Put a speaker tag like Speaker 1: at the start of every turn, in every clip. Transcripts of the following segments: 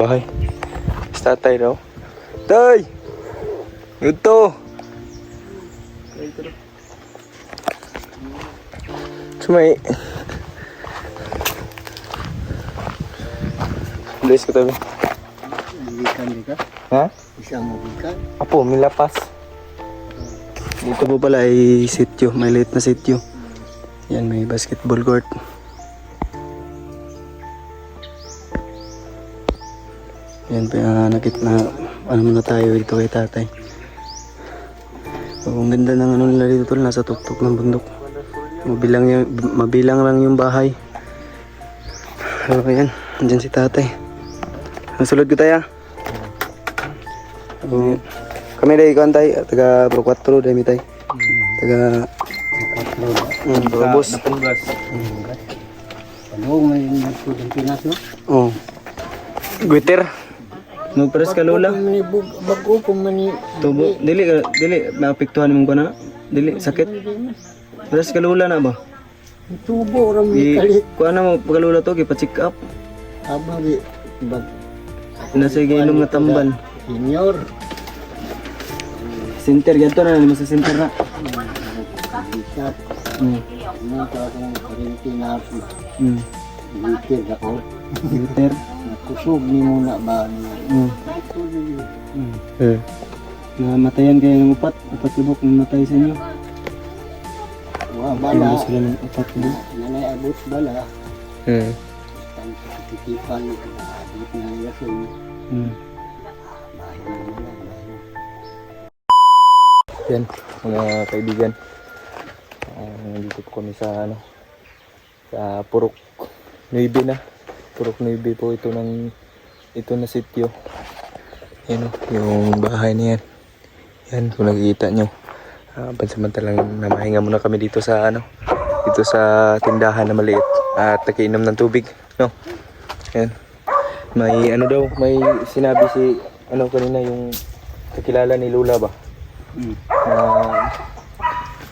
Speaker 1: Bahay. Sa tatay daw. Tay! Ito! Sumay. Bless ko tabi.
Speaker 2: Magikan di ka?
Speaker 1: Ha?
Speaker 2: Isang magikan?
Speaker 1: Apo, milapas. Dito po pala ay sityo. May liit na sityo. Yan, may basketball court. Yan, nakit na ano muna tayo dito kay tatay. So, ang ganda ng ano nila dito tol, nasa tuktok ng bundok. Mabilang lang yung bahay. So, ayan, andyan si tatay. Nasulod ko tayo. So, kami dahil ko antay, taga Pro 4 dahil mitay. Taga Robos.
Speaker 3: Napunggas.
Speaker 2: Ano, may nagpudang Pinas, no?
Speaker 1: Oh. Guiter. Magpares ka lola.
Speaker 2: Bago kung mani...
Speaker 1: Tubo. Dili maapektuhan mo ko na. Dili sakit. Pares ka lola na ba?
Speaker 2: Tubo, rami kalit.
Speaker 1: Kuha na mo pagkalula to, ipa-check up.
Speaker 2: Abang di... Bag...
Speaker 1: Nasa inom nga tambal.
Speaker 2: Senior.
Speaker 1: Center, ganito na, sa center na.
Speaker 2: Bisat.
Speaker 1: Hmm.
Speaker 2: Ano ka akong karinti na ako. Bitir ako.
Speaker 1: Guiter.
Speaker 2: Nakusog ni muna ba?
Speaker 1: Namatayan kayo ng upat libok namatay sa inyo.
Speaker 2: Wah, bala.
Speaker 1: Sila ng upat libok.
Speaker 2: Nanay abot bala. Ang titipan. Abot na yasin.
Speaker 1: Yan, mga kaibigan. Nandito po kami sa sa Purok 9 na. Purok 9 po ito na sityo. Yan yung bahay niyan. Yan, kung nakikita nyo. Pansamantalang namahinga muna kami dito sa dito sa tindahan na maliit at nakiinom ng tubig, no? Yan. May may sinabi si kanina yung kakilala ni Lola ba? Na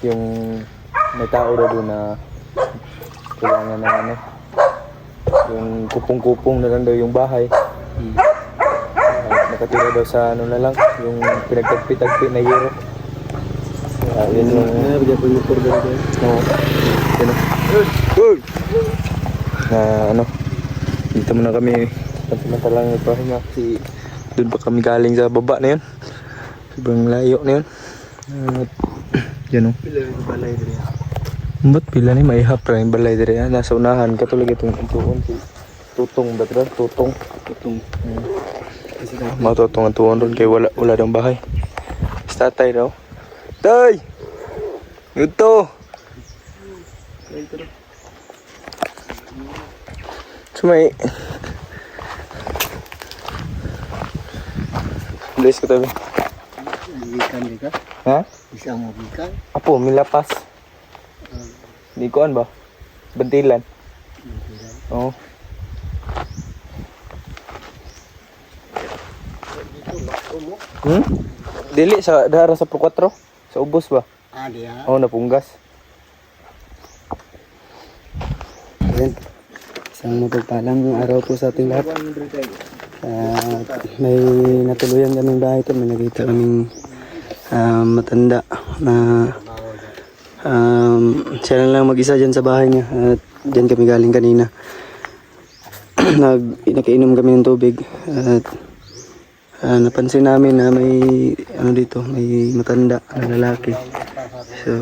Speaker 1: yung may tao daw doon na kailangan na yung kupong-kupong na lang daw yung bahay. Nakatira daw sa na lang yung pinagtagpi-tagpi na hero. Yun yung na dito muna kami pansamantalang nagpahinga kasi doon pa kami galing sa baba na yun. Sobrang layo na yun. Yan o.
Speaker 2: Pila yung balay dito.
Speaker 1: Ba't pila ni may hap rin balay dito. Nasa unahan katulad itong tuon si Tutong ba ito? Tutong. Matutong ang tuon doon kaya wala daw bahay. Sa tatay daw. Tay! Ito! Sumay. Bless ko tabi.
Speaker 2: Magikan di ka?
Speaker 1: Ha?
Speaker 2: Isang magikan?
Speaker 1: Apo, milapas. Di koan ba? Bentilan. Oo. Dili sa dara sa Pro 4. Sa ubos ba?
Speaker 2: Diya.
Speaker 1: Oo, napunggas.
Speaker 3: Ayan. Isang mapagpalang araw po sa ating lahat. May natuluyan kaming bahay ito. May nakita kaming matanda na siya lang mag-isa dyan sa bahay niya. At dyan kami galing kanina. Nakainom kami ng tubig. At napansin namin na may dito, may matanda na lalaki. So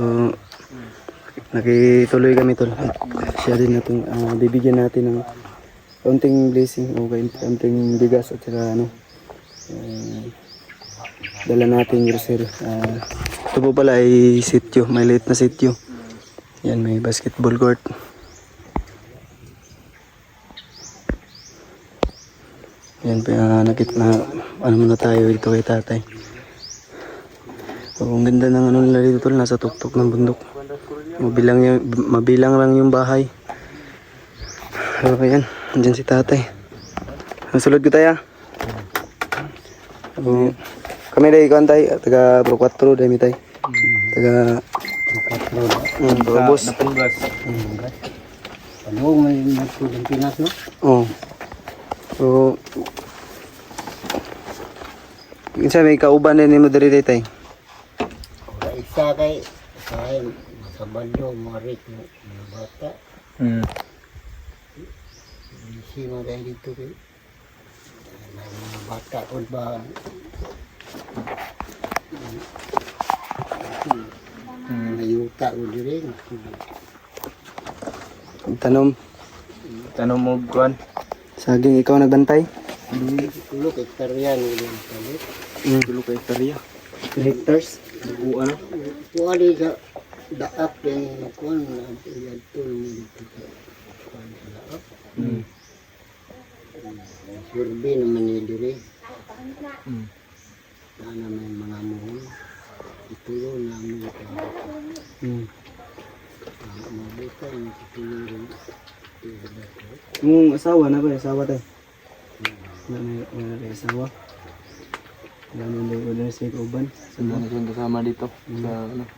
Speaker 3: nakituloy kami tol. At siya din natin bibigyan natin ng kaunting blessing o kaunting bigas at saka dala natin grocery. Ito po pala ay sityo, may liit na sityo. Yan, may basketball court. Yan, nakit na muna tayo dito kay tatay. So, ang ganda ng nila dito tol, nasa tuktok ng bundok. Mabilang lang yung bahay. So, ayan, andyan si tatay. Nasulod ko tayo. So, kami dahil ko antay, taga Pro 4 dahil mitay. Taga Robos.
Speaker 1: Napunggas.
Speaker 2: Ano, may nagpudang Pinas, no?
Speaker 3: Oh. So, Kinsa may kauban din mo diri tay.
Speaker 2: Wala isa kay sa bando marik mga bata. Sino dahil dito kay mga bata o ba mayuta o diri.
Speaker 3: Tanom.
Speaker 1: Tanong mo kuan.
Speaker 3: Saging ikaw nagbantay.
Speaker 2: Tulo kay karyan ulit palit.
Speaker 1: Tulo ka hektarya.
Speaker 3: Hectares.
Speaker 1: Dugo ano?
Speaker 2: Kuwali sa daap yung kuwan na yan tulong dito sa kuwan sa daap. Survey naman niliri. Sana may mga muhon. Itulo namin ito. Mabuta yung itulo rin.
Speaker 3: Mong asawa na ba? Asawa tay. May asawa. Wala na sa kauban.
Speaker 1: Saan kasama dito? Sa ano?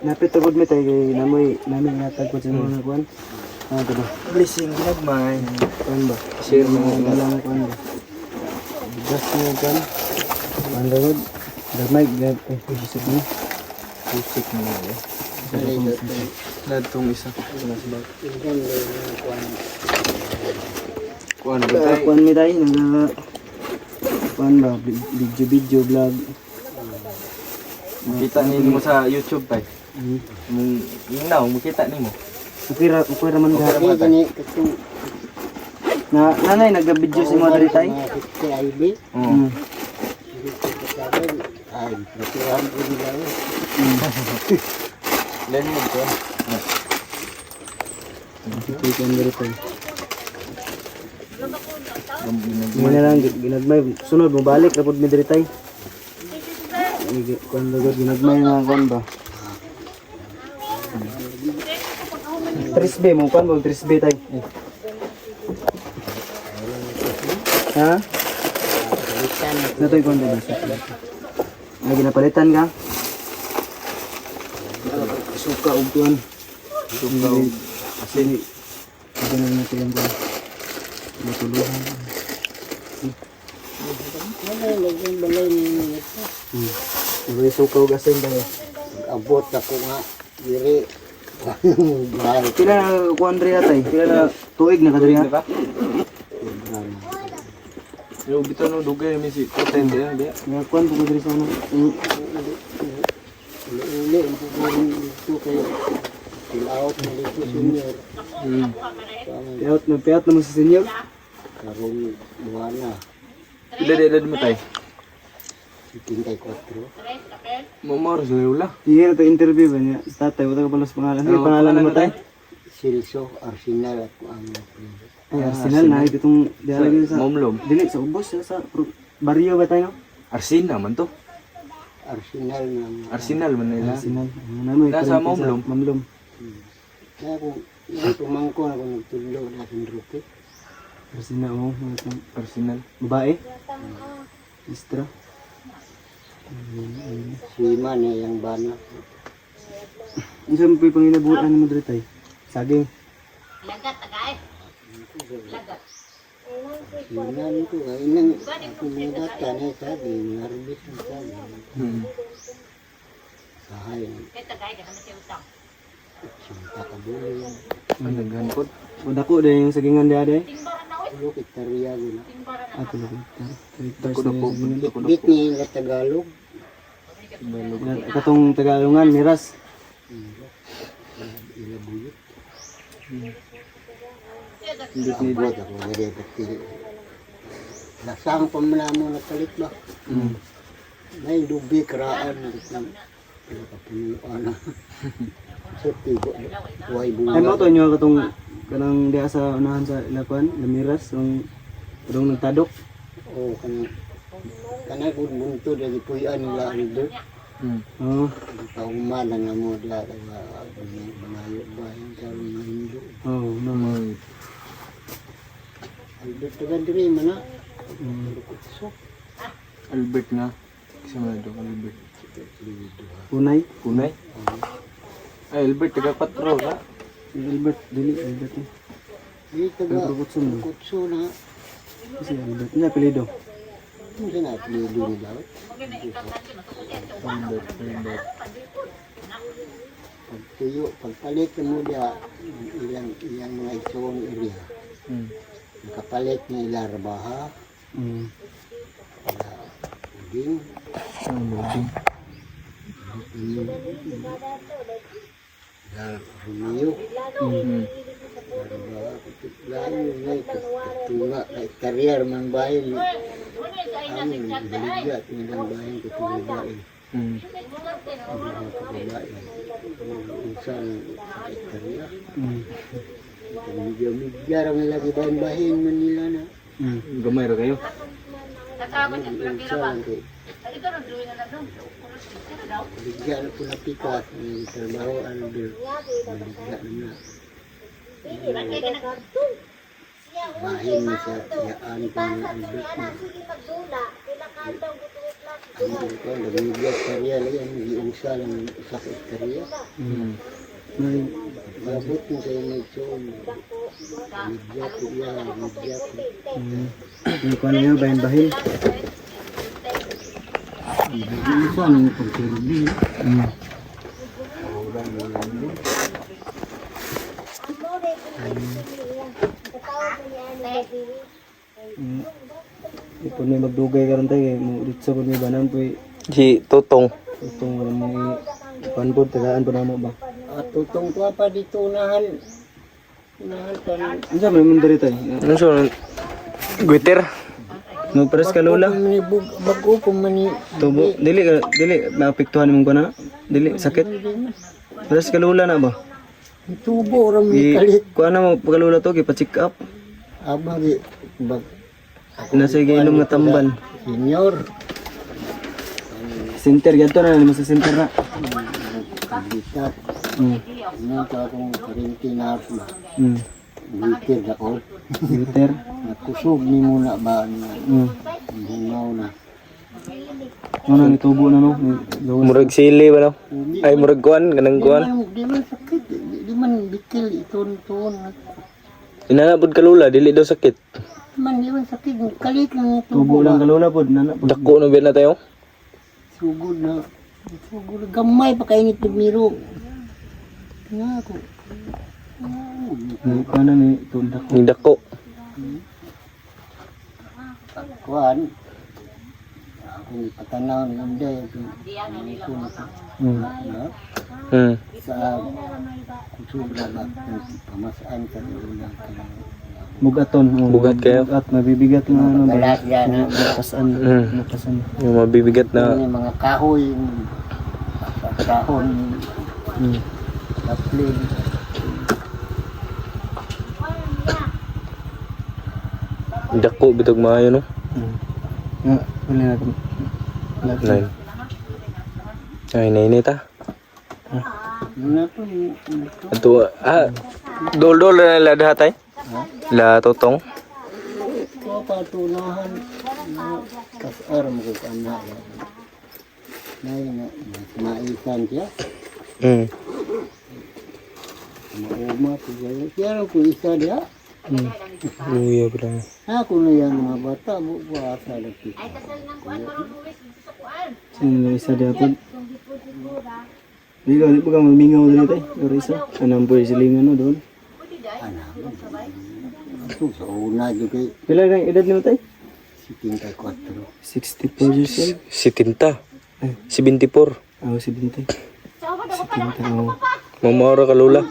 Speaker 3: Napit tugod mi tay kay namin natag ko sa mga kuan. Ano to ba?
Speaker 1: Blessing ginagmay.
Speaker 3: Kuan ba?
Speaker 1: Share mo
Speaker 3: Wala na kuan ba? Bigas mo kuan. Kuan rod. Damay gad eh isip mo.
Speaker 1: Pusik mo eh. Ladtong isa. Kuan ba tay?
Speaker 3: Kuan mi tay naga kuan ba video vlog.
Speaker 1: Makita ninyo mo sa YouTube tay. Mong inaw makita nimo.
Speaker 3: Okay ra man ga.
Speaker 2: Kaya gani katong
Speaker 3: Na nanay naga-video si mo diri tay.
Speaker 2: mga 50 IB.
Speaker 1: Oo.
Speaker 2: Ay, natuhan ko nila yun.
Speaker 1: Len mo ko.
Speaker 3: Kuan diri tay. Mo na lang ginagmay sunod mo balik ra pud mi diri tay. Kuan daw ginagmay nga kuan ba. 3B mo kuan mo 3B tay. Ha? Natoy kuan ba? Ay ginapalitan ka? Suka og kuan.
Speaker 1: Suka og
Speaker 3: Asin. Ito na natin yung kuan. Matuluhan.
Speaker 2: Wala, lagyan balay niya ito.
Speaker 3: May suka og asin ba?
Speaker 2: Abot ako nga, diri. Bahay ko.
Speaker 3: Pila na kuan diri atay? Pila na tuig na kadiri ha?
Speaker 1: Yo bitaw no dugay mi si content yan dia.
Speaker 3: Nga kuan po diri sa ano?
Speaker 2: Uli, ang pupurin dito kay fill out na dito senior.
Speaker 3: Payat na mo sa senior.
Speaker 2: Karong buwana,
Speaker 1: Edad mo tay.
Speaker 2: 54.
Speaker 1: Mamar sa lula.
Speaker 3: Sige na to interview ba niya? Sa tatay, wala ka palos pangalan. Ano pangalan mo tay?
Speaker 2: Silso, Arsenal at ang
Speaker 3: Ay, Arsenal na. Itong dialagay sa...
Speaker 1: Momlom.
Speaker 3: Dili, sa ubos. Sa barrio ba tayo?
Speaker 1: Arsina man to.
Speaker 2: Arsenal na.
Speaker 1: Arsenal man nila.
Speaker 3: Arsenal. Ano
Speaker 1: Nasa Mamlom.
Speaker 3: Mamlom.
Speaker 2: Kaya kung yung pumangko ako nagtulo na sindrupi.
Speaker 3: Arsenal mo.
Speaker 1: Arsenal.
Speaker 3: Babae? Istra?
Speaker 2: Si Iman yung bana.
Speaker 3: Ano sa mga panginabutan mo dito tayo? Saging.
Speaker 2: Sinan ko, inang ako mga bata na sabi, narbis ang sabi. Sahay. Sinta ka buhay.
Speaker 1: Ang naghankod.
Speaker 3: O dako dahil yung sagingan dia day?
Speaker 2: Tulo kitariya gula.
Speaker 3: Tulog.
Speaker 2: Bit niya yung Tagalog.
Speaker 3: Katong Tagalongan, miras.
Speaker 2: Ilabuyot.
Speaker 1: Hindi
Speaker 2: Abot ako, hindi pati. Nasang pa mo na palit ba? May dubi karaan. Kapunuan na. So, tigo. Huwag
Speaker 3: Ay
Speaker 2: bunga.
Speaker 3: mo to nyo katong kanang dia sa unahan sa Ilapan, Lamiras, yung udong nagtadok.
Speaker 2: O, kanay kung bunto, dali puyan nila ang do.
Speaker 3: Oo.
Speaker 2: Pauman na nga mo dila. Banayo ba yung karong na hindo.
Speaker 3: Oo, no.
Speaker 2: Albert taga diri man na. So,
Speaker 1: Albert nga. Kasi man do Albert.
Speaker 3: Punay.
Speaker 1: Kunay. Ay Albert taga 4 ka.
Speaker 3: Albert, dili, Albert.
Speaker 2: di taga
Speaker 3: Kutsun.
Speaker 2: kutso na.
Speaker 3: Kasi Albert. Ano apelido?
Speaker 2: Kung saan at lilo ni daw. Pagtuyo, pagpalit mo dia ilang mga isoong area. Nakapalit ni Ilarbaha, Uding, Rumio, Tunga, karier man bahay, amin, baligat, nilang bahay, katuloy bahay. Usan karier. Medyo ramai lagi bahan-bahan Manila na.
Speaker 1: Gamay ra kayo.
Speaker 2: Usan ko. Bigyan na po na pikas. Trabaho ano din. Bigyan na. Bahin na sa yaan pa na albert na. Ang ito, nabigyan karya lang yan. Iusa lang sa karya. Mabot mo kayo may tsoon. Medya ko yan, medya ko.
Speaker 3: Yung kung ano yun, bahin-bahin.
Speaker 2: Isa nang pagkirbi.
Speaker 3: Ipon may magdugay ka rin tayo, ditsa po may banan po
Speaker 1: Si Tutong.
Speaker 3: itong may panbod, tagaan po na mo ba?
Speaker 2: At tutong ko pa dito unahan. Unahan pa rin.
Speaker 3: Ano sa may mundo rito eh?
Speaker 1: Ano siya? Guiter.
Speaker 3: Magpares ka lola?
Speaker 2: Bago ko mani.
Speaker 3: Tubo, dili, maapektuhan mong ko na? Dili, sakit? Pares ka lola na ba?
Speaker 2: Tubo ram ni kalit.
Speaker 3: Kuha na mo, pagkalula to, kipa-check up.
Speaker 2: Abang di. Bag.
Speaker 3: Nasa inom nga tambal.
Speaker 2: Senior.
Speaker 3: Center, ganito na, mo sa center na.
Speaker 2: Bitat.
Speaker 3: Hmm.
Speaker 2: Ano ka akong 40 na ba?
Speaker 3: Hmm.
Speaker 2: Bitir ako.
Speaker 3: Liter.
Speaker 2: Nakusog ni muna ba?
Speaker 3: Hmm.
Speaker 2: Hingaw na.
Speaker 3: Ano na, itubo na no?
Speaker 1: Murag sili ba no? Ay murag kuan, ganang kuan.
Speaker 2: Di man sakit. Di man bikil iton-ton.
Speaker 1: Inanabod ka lula, dili daw sakit.
Speaker 2: Di man sakit. Kalit lang ito.
Speaker 3: Tubo lang kalula po, nana po.
Speaker 1: Dako no na tayo.
Speaker 2: Sugod na. Sugod na. Gamay pa kayo nito miro. Nga ako.
Speaker 3: Kuha na ni, tundak ko.
Speaker 1: Ni dako.
Speaker 2: Kuhan. Ako patanaw ng day. Ito na pa. Sa kusubra ba? Pamasaan ka na.
Speaker 3: Mugaton. Oh.
Speaker 1: Bugat kayo?
Speaker 3: Bugat, mabibigat na ano ba?
Speaker 2: Galas yan.
Speaker 3: Napasan.
Speaker 1: Mm.
Speaker 3: Napasan.
Speaker 1: Yung mabibigat na
Speaker 2: Yung mga kahoy. Sa kahon.
Speaker 3: Hmm.
Speaker 2: Taplin.
Speaker 1: dako bitog maayo no.
Speaker 3: Nga, huli natin.
Speaker 1: Nay. Ay nay ta.
Speaker 2: Ano po?
Speaker 1: Ato dol na la dahatay. La Tutong.
Speaker 2: Ito patunahan. Kasar mo ko anak. Maisan siya. Mauma po siya. Kaya ko isa dia.
Speaker 1: Luya pala.
Speaker 2: Ako na yan mga bata. Buwasa lagi.
Speaker 3: Sino na isa dapat? Di ba kang mamingaw doon tayo? Pero isa. Anong po yung silingan no doon?
Speaker 2: Anak. Ito sa una juga.
Speaker 3: Pila na yung edad nyo tayo?
Speaker 2: 54.
Speaker 3: 64 years old.
Speaker 1: Si Tinta. Si 24.
Speaker 3: Ako si Bintay. Si Tinta, oo.
Speaker 1: Mamara ka lula.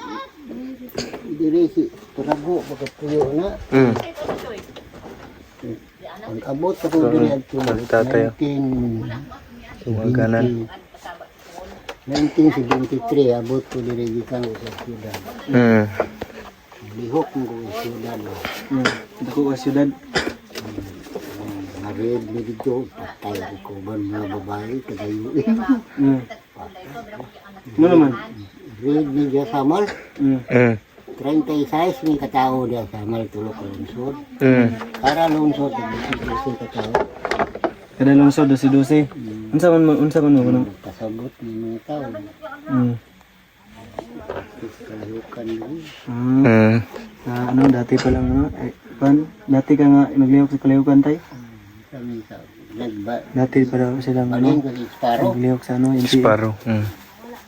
Speaker 2: Diri si Prago pagkapuyo na. Ang abot ako diri at
Speaker 1: Magtatayo.
Speaker 2: 1973 abot ko diri gikan ko sa siyudad. Lihok mo ko sa siyudad.
Speaker 3: Dako ka siyudad.
Speaker 2: Narid ni dito patay ko ban mga babae kagayo.
Speaker 3: Ano naman?
Speaker 2: Red ni dia samal. 36 ni katao dia samal tulo ka lungsod. Para lungsod sa katao.
Speaker 3: Kada lungsod do si 12. Unsa man mo?
Speaker 2: Kasabot ni mga tao. Kalayukan ni.
Speaker 3: Ano dati pa lang ano? Dati ka nga naglihok sa kalayukan tay?
Speaker 2: Kami tao. Nagba,
Speaker 3: Dati pa daw silang
Speaker 2: balin
Speaker 3: ano,
Speaker 2: ko si Sparrow.
Speaker 3: naglihok sa ano, NPA.
Speaker 1: Sparrow. Mm.